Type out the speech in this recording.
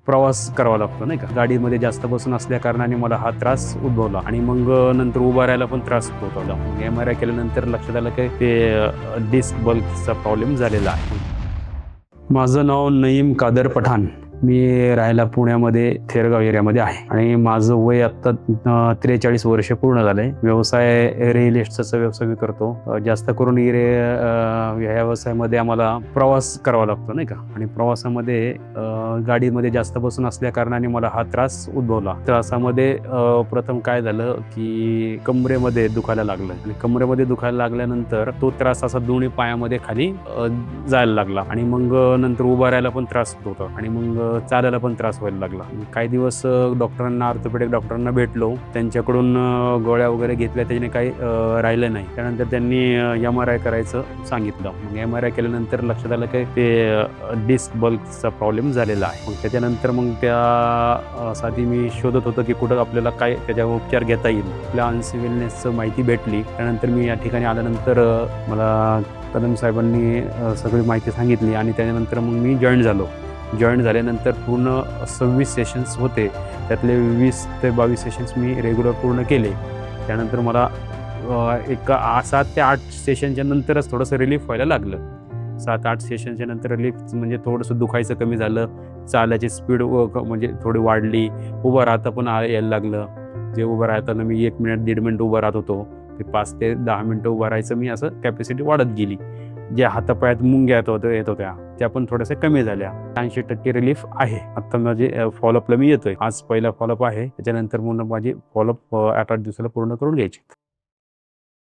प्रवास करावा लागतो नाही का. गाडीमध्ये जास्त बसून असल्या कारणाने मला हा त्रास उद्भवला आणि मग नंतर उभा राहायला पण त्रास उद्भवला. MRI केल्यानंतर लक्षात आलं की ते डिस्क बल्कचा प्रॉब्लेम झालेला आहे. माझं नाव नईम कादर पठाण. मी राहायला पुण्यामध्ये थेरगाव एरियामध्ये आहे आणि माझं वय आत्ता 43 वर्ष पूर्ण झालंय. व्यवसाय रिअल एस्टेटचा व्यवसाय मी करतो. जास्त करून ह्या व्यवसायामध्ये आम्हाला प्रवास करावा लागतो नाही का. आणि प्रवासामध्ये गाडीमध्ये जास्त बसून असल्या कारणाने मला हा त्रास उद्भवला. त्रासामध्ये प्रथम काय झालं की कमरेमध्ये दुखायला लागलं आणि कमरेमध्ये दुखायला लागल्यानंतर तो त्रास असा दोन्ही पायामध्ये खाली जायला लागला आणि मग नंतर उभा राहायला पण त्रास होत होता आणि मग चालायला पण त्रास व्हायला लागला. काही दिवस डॉक्टरांना, ऑर्थोपेडिक डॉक्टरांना भेटलो. त्यांच्याकडून गोळ्या वगैरे घेतल्या, त्याने काही राहिलं नाही. त्यानंतर त्यांनी MRI करायचं सांगितलं. मग MRI केल्यानंतर लक्षात आलं की ते डिस्क बल्कचा प्रॉब्लेम झालेला आहे. मग त्याच्यानंतर मग त्यासाठी मी शोधत होतो की कुठं आपल्याला काय त्याच्यावर उपचार घेता येईल. आपल्या अन्सी वेलनेसचं माहिती भेटली. त्यानंतर मी या ठिकाणी आल्यानंतर मला कदम साहेबांनी सगळी माहिती सांगितली आणि त्यानंतर मग मी जॉईन झाल्यानंतर पूर्ण 26 सेशन्स होते. त्यातले 20 ते 22 सेशन्स मी रेग्युलर पूर्ण केले. त्यानंतर मला 7 ते 8 सेशनच्या नंतरच थोडंसं रिलीफ व्हायला लागलं. 7-8 सेशनच्या नंतर रिलीफ म्हणजे थोडंसं दुखायचं कमी झालं. चालायची स्पीड म्हणजे थोडी वाढली. उभं राहता पण यायला लागलं. जे उभं राहताना मी 1 मिनिट 1.5 मिनिट उभं राहत होतो, ते 5 ते 10 मिनिटं उभं राहायचं मी असं कॅपॅसिटी वाढत गेली. ज्या हातापायात मुंग्या येत होत्या त्या पण थोड्याशा कमी झाल्या. 80% रिलीफ आहे. आता माझे फॉलोअपला मी येतोय. आज पहिला फॉलोअप आहे. त्याच्यानंतर म्हणून माझी फॉलोअप 8-8 दिवसाला पूर्ण करून घ्यायची.